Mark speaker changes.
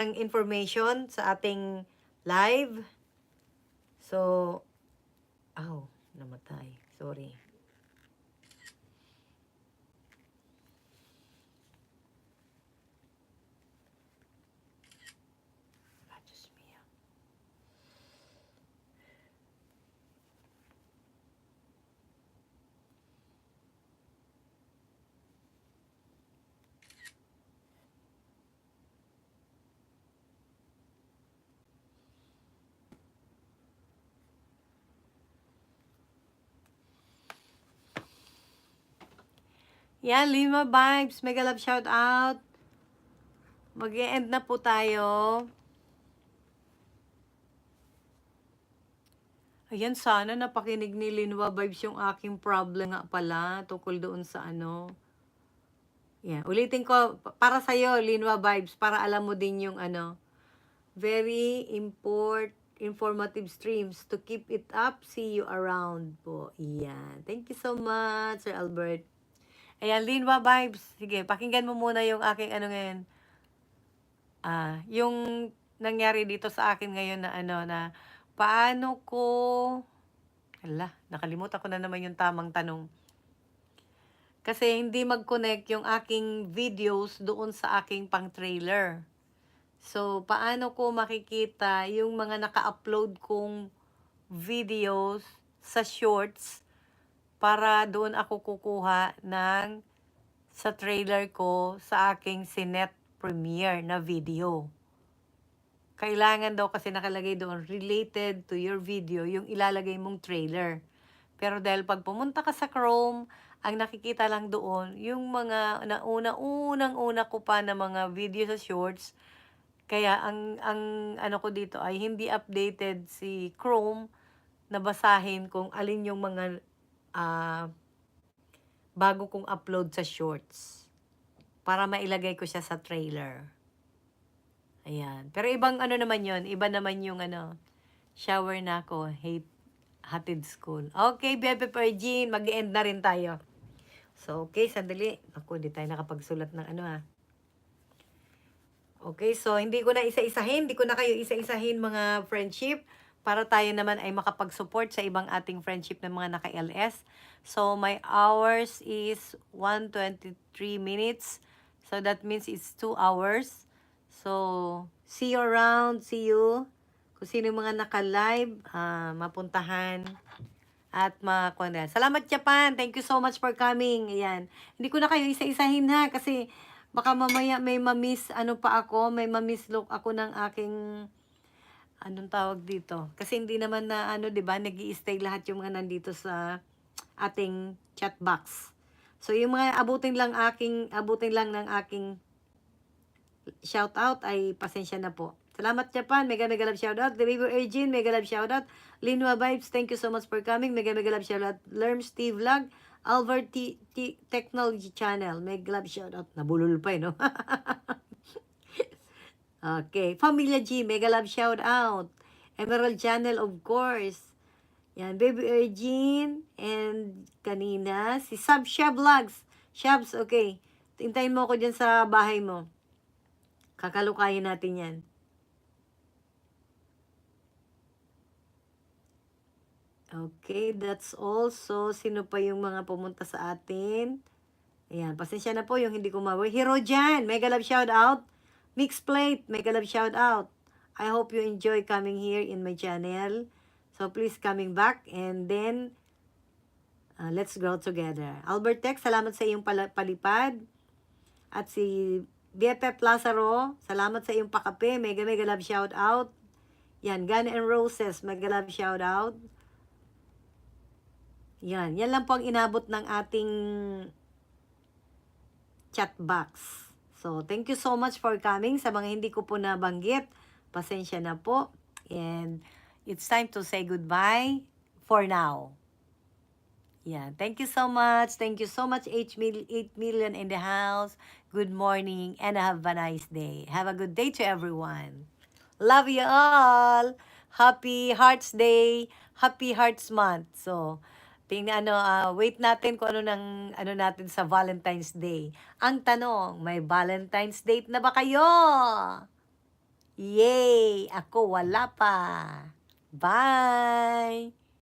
Speaker 1: ng information sa ating live. So, namatay. Sorry. Diyos mio. Yan, Lima Vibes. Mega love shout out. Mag-e-end na po tayo. Ayan, sana napakinig ni Linwa Vibes yung aking problem nga pala tungkol doon sa ano. Yan, ulitin ko para sa'yo, Linwa Vibes, para alam mo din yung ano. Very informative streams. To keep it up, see you around po. Yan. Thank you so much, Sir Albert. Ayan, Linwa Vibes. Sige, pakinggan mo muna yung aking ano ngayon. Yung nangyari dito sa akin ngayon na ano na paano ko nakalimutan ko na naman yung tamang tanong. Kasi hindi mag-connect yung aking videos doon sa aking pang-trailer. So, paano ko makikita yung mga naka-upload kong videos sa shorts para doon ako kukuha ng sa trailer ko sa aking Cinet Premiere na video. Kailangan daw kasi nakalagay doon, related to your video, yung ilalagay mong trailer. Pero dahil pag pumunta ka sa Chrome, ang nakikita lang doon, yung mga unang-una ko pa na mga video sa shorts. Kaya ang ano ko dito ay hindi updated si Chrome na basahin kung alin yung mga bago kong upload sa shorts. Para mailagay ko siya sa trailer. Ayan. Pero ibang ano naman yon, iba naman yung ano, shower na ako, hatid school. Okay, Bebe Pergine, mag-end na rin tayo. So, okay, sandali. Ako, hindi tayo nakapagsulat ng ano Okay, so hindi ko na isa-isahin, hindi ko na kayo isa-isahin mga friendship para tayo naman ay makapag-support sa ibang ating friendship ng mga naka-LS. So, my hours is 1:23 minutes. So, that means it's 2 hours. So, see you around, see you. Kung sino yung mga naka-live, mapuntahan at makuha. Salamat Japan, thank you so much for coming. Ayan. Hindi ko na kayo isa-isahin ha, kasi baka mamaya may mamiss, may mamiss look ako ng aking, anong tawag dito. Kasi hindi naman na, 'di ba, nag-i-stay lahat yung mga nandito sa ating chat box. So, yung mga abutin lang ng aking shout out ay pasensya na po. Salamat Japan, mega love shout out. The River Ergin, mega love shout out. Linwa Vibes, thank you so much for coming. Mega love shout out. Lerm Steve Vlog, Albert Technology Channel, mega love shout out. Nabulol pa no? Okay, Familia G, mega love shout out. Emerald Channel, of course. Yan, Baby Ergin, and kanina, si Shabsha Vlogs. Shabs, okay. Tintayin mo ako dyan sa bahay mo. Kakalukayin natin yan. Okay, that's all. So, sino pa yung mga pumunta sa atin? Ayan, pasensya na po yung hindi ko mawag. Hero Jan, mega love shout out. Mixed Plate, mega love shout out. I hope you enjoy coming here in my channel. So, please coming back and then let's grow together. Albert Tech, salamat sa iyong palipad. At si BFF Lazaro, salamat sa iyong pakape. Mega love shout out. Yan, Gun and Roses, mega love shout out. Yan lang po ang inabot ng ating chat box. So, thank you so much for coming. Sa mga hindi ko po nabanggit, pasensya na po. And it's time to say goodbye for now. Yeah, thank you so much. Thank you so much, 8 million in the house. Good morning and have a nice day. Have a good day to everyone. Love you all. Happy Hearts Day. Happy Hearts Month. So, wait natin kung ano natin sa Valentine's Day. Ang tanong, may Valentine's date na ba kayo? Yay! Ako wala pa. Bye!